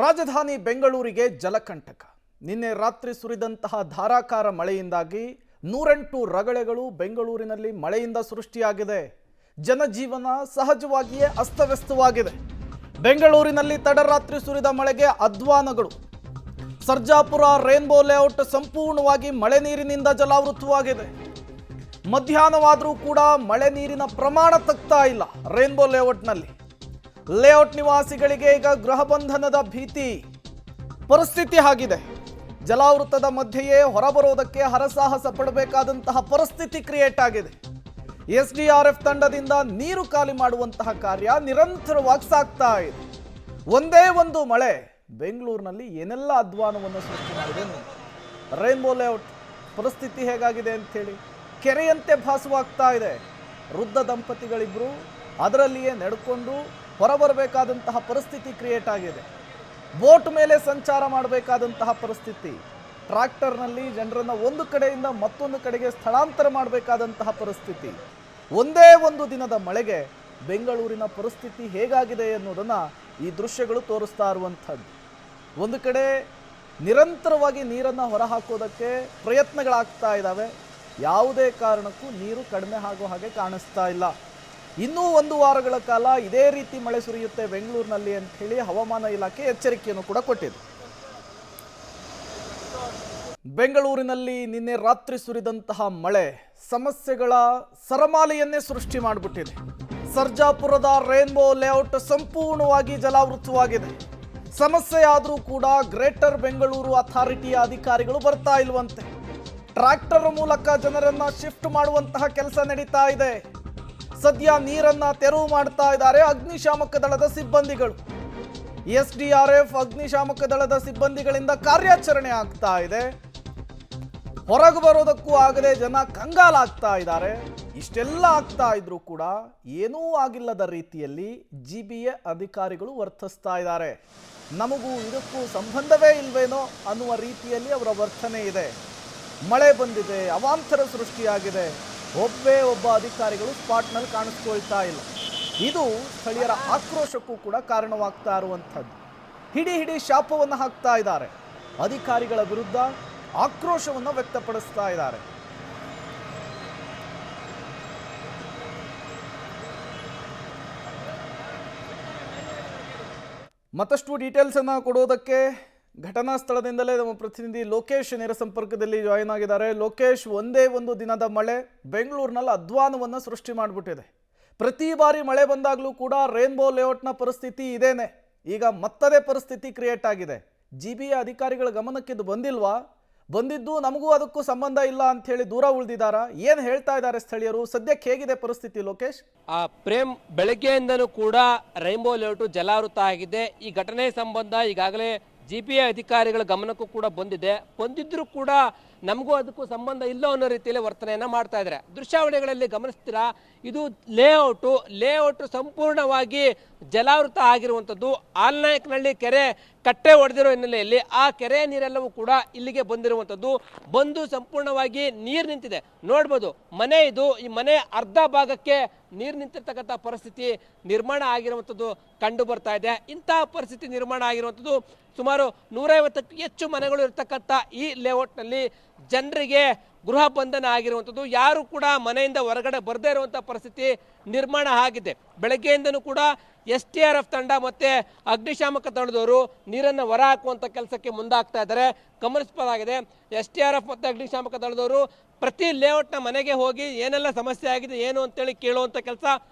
ರಾಜಧಾನಿ ಬೆಂಗಳೂರಿಗೆ ಜಲಕಂಟಕ. ನಿನ್ನೆ ರಾತ್ರಿ ಸುರಿದಂತಹ ಧಾರಾಕಾರ ಮಳೆಯಿಂದಾಗಿ 108 ರಗಳೆಗಳು ಬೆಂಗಳೂರಿನಲ್ಲಿ ಮಳೆಯಿಂದ ಸೃಷ್ಟಿಯಾಗಿದೆ. ಜನಜೀವನ ಸಹಜವಾಗಿಯೇ ಅಸ್ತವ್ಯಸ್ತವಾಗಿದೆ. ಬೆಂಗಳೂರಿನಲ್ಲಿ ತಡರಾತ್ರಿ ಸುರಿದ ಮಳೆಗೆ ಅಧ್ವಾನಗಳು. ಸರ್ಜಾಪುರ ರೇನ್ಬೋ ಲೇಔಟ್ ಸಂಪೂರ್ಣವಾಗಿ ಮಳೆ ನೀರಿನಿಂದ ಜಲಾವೃತವಾಗಿದೆ. ಮಧ್ಯಾಹ್ನವಾದರೂ ಕೂಡ ಮಳೆ ನೀರಿನ ಪ್ರಮಾಣ ತಗ್ತಾ ಇಲ್ಲ. ರೇನ್ಬೋ ಲೇಔಟ್ನಲ್ಲಿ ಲೇಔಟ್ ನಿವಾಸಿಗಳಿಗೆ ಈಗ ಗೃಹ ಬಂಧನದ ಭೀತಿ ಪರಿಸ್ಥಿತಿ ಆಗಿದೆ. ಜಲಾವೃತದ ಮಧ್ಯೆಯೇ ಹೊರಬರೋದಕ್ಕೆ ಹರಸಾಹಸ ಪಡಬೇಕಾದಂತಹ ಪರಿಸ್ಥಿತಿ ಕ್ರಿಯೇಟ್ ಆಗಿದೆ. SDRF ತಂಡದಿಂದ ನೀರು ಖಾಲಿ ಮಾಡುವಂತಹ ಕಾರ್ಯ ನಿರಂತರವಾಗಿ ಸಾಗ್ತಾ ಇದೆ. ಒಂದೇ ಒಂದು ಮಳೆ ಬೆಂಗಳೂರಿನಲ್ಲಿ ಏನೆಲ್ಲ ಅಧ್ವಾನವನ್ನು ಸೃಷ್ಟಿ ಮಾಡಿದೆ ನೋಡಿ. ರೇನ್ಬೋ ಲೇಔಟ್ ಪರಿಸ್ಥಿತಿ ಹೇಗಾಗಿದೆ ಅಂಥೇಳಿ ಕೆರೆಯಂತೆ ಭಾಸವಾಗ್ತಾ ಇದೆ. ವೃದ್ಧ ದಂಪತಿಗಳಿಬ್ಬರು ಅದರಲ್ಲಿಯೇ ನಡ್ಕೊಂಡು ಹೊರಬರಬೇಕಾದಂತಹ ಪರಿಸ್ಥಿತಿ ಕ್ರಿಯೇಟ್ ಆಗಿದೆ. ಬೋಟ್ ಮೇಲೆ ಸಂಚಾರ ಮಾಡಬೇಕಾದಂತಹ ಪರಿಸ್ಥಿತಿ, ಟ್ರ್ಯಾಕ್ಟರ್ನಲ್ಲಿ ಜನರನ್ನು ಒಂದು ಕಡೆಯಿಂದ ಮತ್ತೊಂದು ಕಡೆಗೆ ಸ್ಥಳಾಂತರ ಮಾಡಬೇಕಾದಂತಹ ಪರಿಸ್ಥಿತಿ. ಒಂದೇ ಒಂದು ದಿನದ ಮಳೆಗೆ ಬೆಂಗಳೂರಿನ ಪರಿಸ್ಥಿತಿ ಹೇಗಾಗಿದೆ ಅನ್ನೋದನ್ನು ಈ ದೃಶ್ಯಗಳು ತೋರಿಸ್ತಾ ಇರುವಂಥದ್ದು. ಒಂದು ಕಡೆ ನಿರಂತರವಾಗಿ ನೀರನ್ನು ಹೊರಹಾಕೋದಕ್ಕೆ ಪ್ರಯತ್ನಗಳಾಗ್ತಾ ಇದ್ದಾವೆ. ಯಾವುದೇ ಕಾರಣಕ್ಕೂ ನೀರು ಕಡಿಮೆ ಆಗೋ ಹಾಗೆ ಕಾಣಿಸ್ತಾ ಇಲ್ಲ. ಇನ್ನೂ 1 ವಾರಗಳ ಕಾಲ ಇದೇ ರೀತಿ ಮಳೆ ಸುರಿಯುತ್ತೆ ಬೆಂಗಳೂರಿನಲ್ಲಿ ಅಂತ ಹೇಳಿ ಹವಾಮಾನ ಇಲಾಖೆ ಎಚ್ಚರಿಕೆಯನ್ನು ಕೂಡ ಕೊಟ್ಟಿದೆ. ಬೆಂಗಳೂರಿನಲ್ಲಿ ನಿನ್ನೆ ರಾತ್ರಿ ಸುರಿದಂತಹ ಮಳೆ ಸಮಸ್ಯೆಗಳ ಸರಮಾಲೆಯನ್ನೇ ಸೃಷ್ಟಿ ಮಾಡಿಬಿಟ್ಟಿದೆ. ಸರ್ಜಾಪುರದ ರೇನ್ಬೋ ಲೇಔಟ್ ಸಂಪೂರ್ಣವಾಗಿ ಜಲಾವೃತವಾಗಿದೆ. ಸಮಸ್ಯೆ ಆದರೂ ಕೂಡ ಗ್ರೇಟರ್ ಬೆಂಗಳೂರು ಅಥಾರಿಟಿಯ ಅಧಿಕಾರಿಗಳು ಬರ್ತಾ ಇಲ್ವಂತೆ. ಟ್ರ್ಯಾಕ್ಟರ್ ಮೂಲಕ ಜನರನ್ನ ಶಿಫ್ಟ್ ಮಾಡುವಂತಹ ಕೆಲಸ ನಡೀತಾ ಇದೆ. ಸದ್ಯ ನೀರನ್ನ ತೆರವು ಮಾಡ್ತಾ ಇದ್ದಾರೆ ಅಗ್ನಿಶಾಮಕ ದಳದ ಸಿಬ್ಬಂದಿಗಳು. SDRF ಅಗ್ನಿಶಾಮಕ ದಳದ ಸಿಬ್ಬಂದಿಗಳಿಂದ ಕಾರ್ಯಾಚರಣೆ ಆಗ್ತಾ ಇದೆ. ಹೊರಗೆ ಬರೋದಕ್ಕೂ ಆಗದೆ ಜನ ಕಂಗಾಲಾಗ್ತಾ ಇದ್ದಾರೆ. ಇಷ್ಟೆಲ್ಲ ಆಗ್ತಾ ಇದ್ರೂ ಕೂಡ ಏನೂ ಆಗಿಲ್ಲದ ರೀತಿಯಲ್ಲಿ GBA ಅಧಿಕಾರಿಗಳು ವರ್ತಿಸ್ತಾ ಇದ್ದಾರೆ. ನಮಗೂ ಇದಕ್ಕೂ ಸಂಬಂಧವೇ ಇಲ್ವೇನೋ ಅನ್ನುವ ರೀತಿಯಲ್ಲಿ ಅವರ ವರ್ತನೆ ಇದೆ. ಮಳೆ ಬಂದಿದೆ, ಅವಾಂತರ ಸೃಷ್ಟಿಯಾಗಿದೆ, ಒಬ್ಬ ಅಧಿಕಾರಿಗಳು ಸ್ಪಾಟ್ನಲ್ಲಿ ಕಾಣಿಸ್ಕೊಳ್ತಾ ಇಲ್ಲ. ಇದು ಸ್ಥಳೀಯರ ಆಕ್ರೋಶಕ್ಕೂ ಕೂಡ ಕಾರಣವಾಗ್ತಾ ಇರುವಂಥದ್ದು. ಹಿಡಿ ಶಾಪವನ್ನು ಹಾಕ್ತಾ ಇದ್ದಾರೆ. ಅಧಿಕಾರಿಗಳ ವಿರುದ್ಧ ಆಕ್ರೋಶವನ್ನು ವ್ಯಕ್ತಪಡಿಸ್ತಾ ಇದ್ದಾರೆ. ಮತ್ತಷ್ಟು ಡೀಟೇಲ್ಸ್ ಅನ್ನು ಕೊಡೋದಕ್ಕೆ ಘಟನಾ ಸ್ಥಳದಿಂದಲೇ ನಮ್ಮ ಪ್ರತಿನಿಧಿ ಲೋಕೇಶ್ ನೇರ ಸಂಪರ್ಕದಲ್ಲಿ ಜಾಯಿನ್ ಆಗಿದ್ದಾರೆ. ಲೋಕೇಶ್, ಒಂದೇ ಒಂದು ದಿನದ ಮಳೆ ಬೆಂಗಳೂರಿನಲ್ಲಿ ಅಧ್ವಾನವನ್ನು ಸೃಷ್ಟಿ ಮಾಡಿಬಿಟ್ಟಿದೆ. ಪ್ರತಿ ಬಾರಿ ಮಳೆ ಬಂದಾಗಲೂ ಕೂಡ ರೇನ್ಬೋ ಲೇಔಟ್ನ ಪರಿಸ್ಥಿತಿ ಇದೇನೆ. ಈಗ ಮತ್ತದೇ ಪರಿಸ್ಥಿತಿ ಕ್ರಿಯೇಟ್ ಆಗಿದೆ. GBA ಅಧಿಕಾರಿಗಳ ಗಮನಕ್ಕಿದು ಬಂದಿಲ್ವಾ? ಬಂದಿದ್ದು ನಮಗೂ ಅದಕ್ಕೂ ಸಂಬಂಧ ಇಲ್ಲ ಅಂತ ಹೇಳಿ ದೂರ ಉಳಿದಿದ್ದಾರಾ? ಏನು ಹೇಳ್ತಾ ಇದ್ದಾರೆ ಸ್ಥಳೀಯರು? ಸದ್ಯಕ್ಕೆ ಹೇಗಿದೆ ಪರಿಸ್ಥಿತಿ ಲೋಕೇಶ್? ಪ್ರೇಮ್, ಬೆಳಗ್ಗೆಯಿಂದನೂ ಕೂಡ ರೇನ್ಬೋ ಲೇಔಟ್ ಜಲಾವೃತ ಆಗಿದೆ. ಈ ಘಟನೆ ಸಂಬಂಧ ಈಗಾಗಲೇ GBA ಅಧಿಕಾರಿಗಳ ಗಮನಕ್ಕೂ ಕೂಡ ಬಂದಿದ್ರೂ ಕೂಡ ನಮಗೂ ಅದಕ್ಕೂ ಸಂಬಂಧ ಇಲ್ಲ ಅನ್ನೋ ರೀತಿಯಲ್ಲಿ ವರ್ತನೆಯನ್ನು ಮಾಡ್ತಾ ಇದ್ದಾರೆ. ದೃಶ್ಯಾವಳಿಗಳಲ್ಲಿ ಗಮನಿಸ್ತೀರಾ, ಇದು ಲೇಔಟ್ ಸಂಪೂರ್ಣವಾಗಿ ಜಲಾವೃತ ಆಗಿರುವಂಥದ್ದು. ಆಲ್ನಾಯಕನಹಳ್ಳಿ ಕೆರೆ ಕಟ್ಟೆ ಒಡೆದಿರೋ ಹಿನ್ನೆಲೆಯಲ್ಲಿ ಆ ಕೆರೆ ನೀರೆಲ್ಲವೂ ಕೂಡ ಇಲ್ಲಿಗೆ ಬಂದಿರುವಂಥದ್ದು. ಬಂದು ಸಂಪೂರ್ಣವಾಗಿ ನೀರು ನಿಂತಿದೆ. ನೋಡ್ಬೋದು, ಮನೆ ಇದು. ಈ ಮನೆ ಅರ್ಧ ಭಾಗಕ್ಕೆ ನೀರು ನಿಂತಿರ್ತಕ್ಕಂಥ ಪರಿಸ್ಥಿತಿ ನಿರ್ಮಾಣ ಆಗಿರುವಂಥದ್ದು ಕಂಡು ಬರ್ತಾ ಇದೆ. ಇಂತಹ ಪರಿಸ್ಥಿತಿ ನಿರ್ಮಾಣ ಆಗಿರುವಂಥದ್ದು ಸುಮಾರು 150ಕ್ಕೂ ಹೆಚ್ಚು ಮನೆಗಳು ಇರ್ತಕ್ಕಂಥ ಈ ಲೇಔಟ್ನಲ್ಲಿ ಜನರಿಗೆ ಗೃಹ ಬಂಧನ ಆಗಿರುವಂಥದ್ದು. ಯಾರು ಕೂಡ ಮನೆಯಿಂದ ಹೊರಗಡೆ ಬರದೇ ಇರುವಂಥ ಪರಿಸ್ಥಿತಿ ನಿರ್ಮಾಣ ಆಗಿದೆ. ಬೆಳಗ್ಗೆಯಿಂದನೂ ಕೂಡ SDRF ತಂಡ ಮತ್ತು ಅಗ್ನಿಶಾಮಕ ದಳದವರು ನೀರನ್ನು ಹೊರ ಹಾಕುವಂಥ ಕೆಲಸಕ್ಕೆ ಮುಂದಾಗ್ತಾ ಇದ್ದಾರೆ. ಗಮನಿಸಬಹುದಾಗಿದೆ, SDRF ಮತ್ತು ಅಗ್ನಿಶಾಮಕ ದಳದವರು ಪ್ರತಿ ಲೇಔಟ್ನ ಮನೆಗೆ ಹೋಗಿ ಏನೆಲ್ಲ ಸಮಸ್ಯೆ ಆಗಿದೆ ಏನು ಅಂತೇಳಿ ಕೇಳುವಂಥ ಕೆಲಸ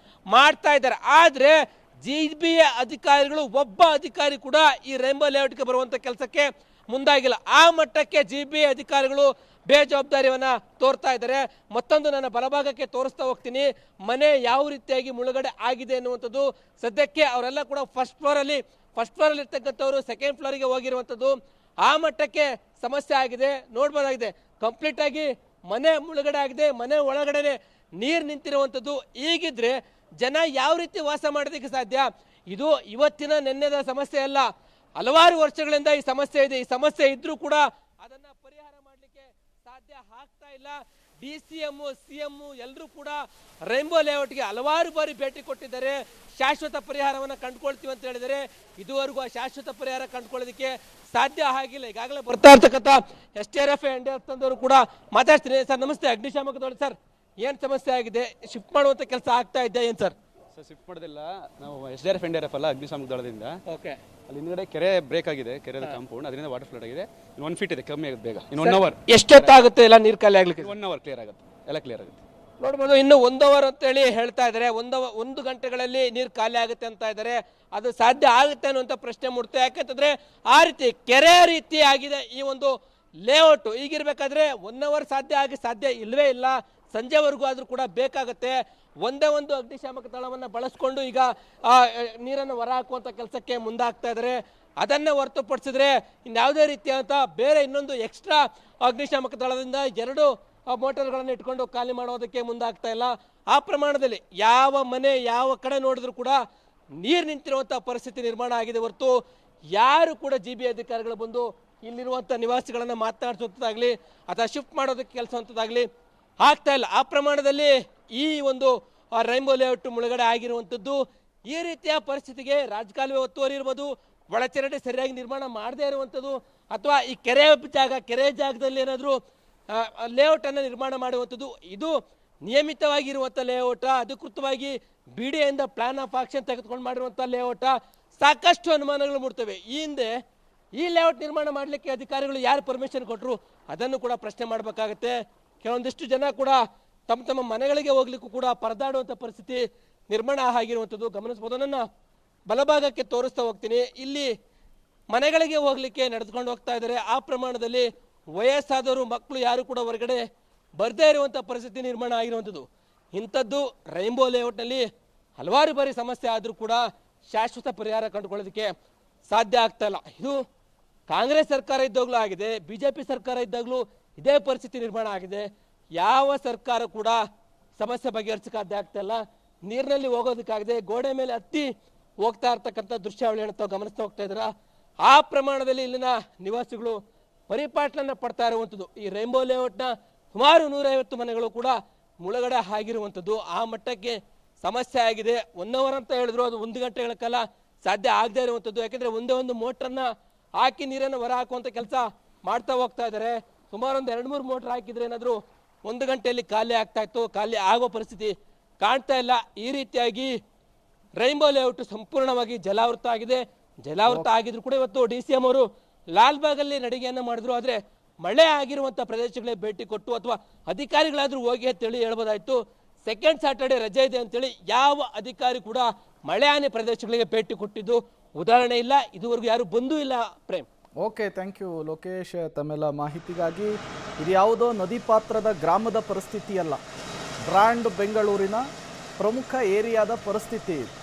ಮಾಡ್ತಾ ಇದ್ದಾರೆ. ಆದರೆ GBA ಅಧಿಕಾರಿಗಳು ಒಬ್ಬ ಅಧಿಕಾರಿ ಕೂಡ ಈ ರೇನ್ಬೋ ಲೇಔಟ್ಗೆ ಬರುವಂಥ ಕೆಲಸಕ್ಕೆ ಮುಂದಾಗಿಲ್ಲ. ಆ ಮಟ್ಟಕ್ಕೆ GBA ಅಧಿಕಾರಿಗಳು ಬೇಜವಾಬ್ದಾರಿಯನ್ನು ತೋರ್ತಾ ಇದ್ದಾರೆ. ಮತ್ತೊಂದು ನನ್ನ ಬಲಭಾಗಕ್ಕೆ ತೋರಿಸ್ತಾ ಹೋಗ್ತೀನಿ, ಮನೆ ಯಾವ ರೀತಿಯಾಗಿ ಮುಳುಗಡೆ ಆಗಿದೆ ಅನ್ನುವಂಥದ್ದು. ಸದ್ಯಕ್ಕೆ ಅವರೆಲ್ಲ ಕೂಡ ಫಸ್ಟ್ ಫ್ಲೋರಲ್ಲಿ ಇರ್ತಕ್ಕಂಥವ್ರು ಸೆಕೆಂಡ್ ಫ್ಲೋರಿಗೆ ಹೋಗಿರುವಂಥದ್ದು. ಆ ಮಟ್ಟಕ್ಕೆ ಸಮಸ್ಯೆ ಆಗಿದೆ. ನೋಡ್ಬೋದಾಗಿದೆ, ಕಂಪ್ಲೀಟ್ ಆಗಿ ಮನೆ ಮುಳುಗಡೆ ಆಗಿದೆ. ಮನೆ ಒಳಗಡೆ ನೀರು ನಿಂತಿರುವಂಥದ್ದು. ಹೀಗಿದ್ರೆ ಜನ ಯಾವ ರೀತಿ ವಾಸ ಮಾಡೋದಕ್ಕೆ ಸಾಧ್ಯ? ಇದು ಇವತ್ತಿನ ನೆನ್ನೆದ ಸಮಸ್ಯೆ ಅಲ್ಲ, ಹಲವಾರು ವರ್ಷಗಳಿಂದ ಈ ಸಮಸ್ಯೆ ಇದೆ. ಈ ಸಮಸ್ಯೆ ಇದ್ರೂ ಕೂಡ ಅದನ್ನ ಪರಿಹಾರ ಮಾಡಲಿಕ್ಕೆ ಸಾಧ್ಯ ಆಗ್ತಾ ಇಲ್ಲ. DCM CM ಎಲ್ಲರೂ ಕೂಡ ರೈನ್ಬೋ ಲೇಔಟ್ಗೆ ಹಲವಾರು ಬಾರಿ ಭೇಟಿ ಕೊಟ್ಟಿದ್ದಾರೆ. ಶಾಶ್ವತ ಪರಿಹಾರವನ್ನು ಕಂಡುಕೊಳ್ತೀವಿ ಅಂತ ಹೇಳಿದರೆ ಇದುವರೆಗೂ ಆ ಶಾಶ್ವತ ಪರಿಹಾರ ಕಂಡುಕೊಳ್ಳೋದಕ್ಕೆ ಸಾಧ್ಯ ಆಗಿಲ್ಲ. ಈಗಾಗಲೇ ಬರ್ತಾ ಇರ್ತಕ್ಕಂಥ STRF ತಂದವರು ಕೂಡ ಮಾತಾಡ್ತೀನಿ. ಸರ್ ನಮಸ್ತೆ, ಅಗ್ನಿಶಾಮಕ ದಳ ಸರ್, ಏನು ಸಮಸ್ಯೆ ಆಗಿದೆ? ಶಿಫ್ಟ್ ಮಾಡುವಂಥ ಕೆಲಸ ಆಗ್ತಾ ಇದೆ ಏನು ಸರ್? ಸರ್ ಶಿಫ್ಟ್ ಮಾಡೋದಿಲ್ಲ, ನಾವು SDRF NDRF ಅಲ್ಲ, ಅಗ್ನಿಶಾಮಕ ದಳದಿಂದ. ಓಕೆ, ಅಲ್ಲಿ ಹಿಂದ್ಗಡೆ ಕೆರೆ ಬ್ರೇಕ್ ಆಗಿದೆ, ಕೆರೆ ಕಾಂಪೌಂಡ್, ಅದರಿಂದ ವಾಟರ್ ಫ್ಲಡ್ ಆಗಿದೆ. ಇನ್ನು 1 ಫೀಟ್ ಇದೆ, ಕಮ್ಮಿ ಆಗುತ್ತೆ ಬೇಗ. ಇನ್ನು 1 ಅವರ್ ಎಷ್ಟೊತ್ತಾಗುತ್ತೆ ಎಲ್ಲ ನೀರು ಖಾಲಿ ಆಗ್ಲಿಕ್ಕೆ? 1 ಅವರ್ ಕ್ಲಿಯರ್ ಆಗುತ್ತೆ, ಎಲ್ಲ ಕ್ಲಿಯರ್ ಆಗುತ್ತೆ. ನೋಡ್ಬೋದು, ಇನ್ನು 1 ಅವರ್ ಅಂತೇಳಿ ಹೇಳ್ತಾ ಇದ್ದಾರೆ. 1 ಗಂಟೆಗಳಲ್ಲಿ ನೀರು ಖಾಲಿ ಆಗುತ್ತೆ ಅಂತ ಇದ್ದಾರೆ. ಅದು ಸಾಧ್ಯ ಆಗುತ್ತೆ ಅನ್ನುವಂಥ ಪ್ರಶ್ನೆ ಮೂಡುತ್ತೆ. ಯಾಕಂತಂದ್ರೆ ಆ ರೀತಿ ಕೆರೆ ರೀತಿ ಆಗಿದೆ ಈ ಒಂದು ಲೇಔಟ್. ಈಗಿರ್ಬೇಕಾದ್ರೆ 1 ಅವರ್ ಸಾಧ್ಯ ಇಲ್ಲವೇ ಇಲ್ಲ. ಸಂಜೆವರೆಗೂ ಆದರೂ ಕೂಡ ಬೇಕಾಗುತ್ತೆ. ಒಂದೇ ಒಂದು ಅಗ್ನಿಶಾಮಕ ದಳವನ್ನು ಬಳಸ್ಕೊಂಡು ಈಗ ನೀರನ್ನು ಹೊರ ಹಾಕುವಂಥ ಕೆಲಸಕ್ಕೆ ಮುಂದಾಗ್ತಾ ಇದ್ದಾರೆ. ಅದನ್ನೇ ಹೊರತುಪಡಿಸಿದ್ರೆ ಇನ್ಯಾವುದೇ ರೀತಿಯಾದಂಥ ಬೇರೆ ಇನ್ನೊಂದು ಎಕ್ಸ್ಟ್ರಾ ಅಗ್ನಿಶಾಮಕ ದಳದಿಂದ 2 ಮೋಟರ್ಗಳನ್ನು ಇಟ್ಕೊಂಡು ಖಾಲಿ ಮಾಡೋದಕ್ಕೆ ಮುಂದಾಗ್ತಾ ಇಲ್ಲ. ಆ ಪ್ರಮಾಣದಲ್ಲಿ ಯಾವ ಮನೆ ಯಾವ ಕಡೆ ನೋಡಿದ್ರು ಕೂಡ ನೀರು ನಿಂತಿರುವಂಥ ಪರಿಸ್ಥಿತಿ ನಿರ್ಮಾಣ ಆಗಿದೆ. ಹೊರತು ಯಾರು ಕೂಡ GB ಅಧಿಕಾರಿಗಳು ಬಂದು ಇಲ್ಲಿರುವಂಥ ನಿವಾಸಿಗಳನ್ನು ಮಾತನಾಡಿಸುವಂಥದ್ದಾಗಲಿ ಅಥವಾ ಶಿಫ್ಟ್ ಮಾಡೋದಕ್ಕೆ ಕೆಲಸವಂಥದ್ದಾಗಲಿ ಆಗ್ತಾ ಇಲ್ಲ. ಆ ಪ್ರಮಾಣದಲ್ಲಿ ಈ ಒಂದು ರೈನ್ಬೋ ಲೇಔಟ್ ಮುಳುಗಡೆ ಆಗಿರುವಂಥದ್ದು. ಈ ರೀತಿಯ ಪರಿಸ್ಥಿತಿಗೆ ರಾಜಕಾಲುವೆ ಒತ್ತುವರಿ ಇರ್ಬೋದು, ಒಳಚರಂಡಿ ಸರಿಯಾಗಿ ನಿರ್ಮಾಣ ಮಾಡದೇ ಇರುವಂಥದ್ದು, ಅಥವಾ ಈ ಕೆರೆ ಜಾಗದಲ್ಲಿ ಏನಾದರೂ ಲೇಔಟನ್ನು ನಿರ್ಮಾಣ ಮಾಡುವಂಥದ್ದು, ಇದು ನಿಯಮಿತವಾಗಿರುವಂಥ ಲೇಔಟ, ಅಧಿಕೃತವಾಗಿ BDAಯಿಂದ ಪ್ಲಾನ್ ಆಫ್ ಆಕ್ಷನ್ ತೆಗೆದುಕೊಂಡು ಮಾಡಿರುವಂಥ ಲೇಔಟ, ಸಾಕಷ್ಟು ಅನುಮಾನಗಳು ಮೂಡ್ತವೆ. ಈ ಹಿಂದೆ ಈ ಲೇಔಟ್ ನಿರ್ಮಾಣ ಮಾಡಲಿಕ್ಕೆ ಅಧಿಕಾರಿಗಳು ಯಾರು ಪರ್ಮಿಷನ್ ಕೊಟ್ಟರು ಅದನ್ನು ಕೂಡ ಪ್ರಶ್ನೆ ಮಾಡಬೇಕಾಗತ್ತೆ. ಕೆಲವೊಂದಿಷ್ಟು ಜನ ಕೂಡ ತಮ್ಮ ಮನೆಗಳಿಗೆ ಹೋಗ್ಲಿಕ್ಕೂ ಕೂಡ ಪರದಾಡುವಂಥ ಪರಿಸ್ಥಿತಿ ನಿರ್ಮಾಣ ಆಗಿರುವಂಥದ್ದು ಗಮನಿಸ್ಬೋದು. ನನ್ನ ಬಲಭಾಗಕ್ಕೆ ತೋರಿಸ್ತಾ ಹೋಗ್ತೀನಿ. ಇಲ್ಲಿ ಮನೆಗಳಿಗೆ ಹೋಗ್ಲಿಕ್ಕೆ ನಡೆದುಕೊಂಡು ಹೋಗ್ತಾ ಇದ್ದಾರೆ. ಆ ಪ್ರಮಾಣದಲ್ಲಿ ವಯಸ್ಸಾದವರು, ಮಕ್ಕಳು ಯಾರು ಕೂಡ ಹೊರಗಡೆ ಬರದೇ ಇರುವಂಥ ಪರಿಸ್ಥಿತಿ ನಿರ್ಮಾಣ ಆಗಿರುವಂಥದ್ದು. ಇಂಥದ್ದು ರೈನ್ಬೋ ಲೇಔಟ್ನಲ್ಲಿ ಹಲವಾರು ಬಾರಿ ಸಮಸ್ಯೆ ಆದರೂ ಕೂಡ ಶಾಶ್ವತ ಪರಿಹಾರ ಕಂಡುಕೊಳ್ಳೋದಕ್ಕೆ ಸಾಧ್ಯ ಆಗ್ತಾ ಇಲ್ಲ. ಇದು ಕಾಂಗ್ರೆಸ್ ಸರ್ಕಾರ ಇದ್ದಾಗಲೂ ಆಗಿದೆ, BJP ಸರ್ಕಾರ ಇದ್ದಾಗಲೂ ಇದೇ ಪರಿಸ್ಥಿತಿ ನಿರ್ಮಾಣ ಆಗಿದೆ. ಯಾವ ಸರ್ಕಾರ ಕೂಡ ಸಮಸ್ಯೆ ಬಗೆಹರಿಸಕ್ಕೆ ಸಾಧ್ಯ ಆಗ್ತಾ ಇಲ್ಲ. ನೀರಿನಲ್ಲಿ ಹೋಗೋದಕ್ಕಾಗದೆ ಗೋಡೆ ಮೇಲೆ ಹತ್ತಿ ಹೋಗ್ತಾ ಇರ್ತಕ್ಕಂಥ ದೃಶ್ಯಾವಳಿಯನ್ನು ತಾವು ಗಮನಿಸ್ತಾ ಹೋಗ್ತಾ ಇದ್ದೀರಾ. ಆ ಪ್ರಮಾಣದಲ್ಲಿ ಇಲ್ಲಿನ ನಿವಾಸಿಗಳು ಪರಿಪಾಟಲನ್ನು ಪಡ್ತಾ ಇರುವಂಥದ್ದು. ಈ ರೈನ್ಬೋ ಲೇಔಟ್ನ ಸುಮಾರು 150 ಮನೆಗಳು ಕೂಡ ಮುಳುಗಡೆ ಆಗಿರುವಂಥದ್ದು. ಆ ಮಟ್ಟಕ್ಕೆ ಸಮಸ್ಯೆ ಆಗಿದೆ. 1 ಅವರ್ ಅಂತ ಹೇಳಿದ್ರು, ಅದು 1 ಗಂಟೆಗಳ ಕಾಲ ಸಾಧ್ಯ ಆಗದೇ ಇರುವಂಥದ್ದು. ಯಾಕೆಂದರೆ ಒಂದೇ ಒಂದು ಮೋಟ್ರನ್ನ ಹಾಕಿ ನೀರನ್ನು ಹೊರ ಹಾಕುವಂಥ ಕೆಲಸ ಮಾಡ್ತಾ ಹೋಗ್ತಾ ಇದ್ದಾರೆ. ಸುಮಾರು ಒಂದು 2-3 ಮೋಟ್ರ್ ಹಾಕಿದ್ರೆ ಏನಾದರೂ 1 ಗಂಟೆಯಲ್ಲಿ ಖಾಲಿ ಆಗ್ತಾ ಇತ್ತು. ಖಾಲಿ ಆಗೋ ಪರಿಸ್ಥಿತಿ ಕಾಣ್ತಾ ಇಲ್ಲ. ಈ ರೀತಿಯಾಗಿ ರೈನ್ಬೋ ಲೇಔಟ್ ಸಂಪೂರ್ಣವಾಗಿ ಜಲಾವೃತ ಆಗಿದೆ. ಜಲಾವೃತ ಆಗಿದ್ರು ಕೂಡ ಇವತ್ತು DCM ಅವರು ಲಾಲ್ಬಾಗಲ್ಲಿ ನಡಿಗೆಯನ್ನು ಮಾಡಿದ್ರು. ಆದರೆ ಮಳೆ ಆಗಿರುವಂಥ ಪ್ರದೇಶಗಳೇ ಭೇಟಿ ಕೊಟ್ಟು ಅಥವಾ ಅಧಿಕಾರಿಗಳಾದರೂ ಹೋಗಿ ಅಂತೇಳಿ ಹೇಳ್ಬೋದಾಯ್ತು. ಸೆಕೆಂಡ್ ಸ್ಯಾಟರ್ಡೆ ರಜೆ ಇದೆ ಅಂತೇಳಿ ಯಾವ ಅಧಿಕಾರಿ ಕೂಡ ಮಳೆ ಹಾನಿ ಪ್ರದೇಶಗಳಿಗೆ ಭೇಟಿ ಕೊಟ್ಟಿದ್ದು ಉದಾಹರಣೆ ಇಲ್ಲ. ಇದುವರೆಗೂ ಯಾರು ಬಂದೂ ಇಲ್ಲ. Prem, okay, thank you Lokesh ತಮ್ಮೆಲ್ಲ ಮಾಹಿತಿಗಾಗಿ. ಇದು ಯಾವುದೋ ನದಿ ಪಾತ್ರದ ಗ್ರಾಮದ ಪರಿಸ್ಥಿತಿ ಅಲ್ಲ, ಬ್ರ್ಯಾಂಡ್ ಬೆಂಗಳೂರಿನ ಪ್ರಮುಖ ಏರಿಯಾದ ಪರಿಸ್ಥಿತಿ ಇದು.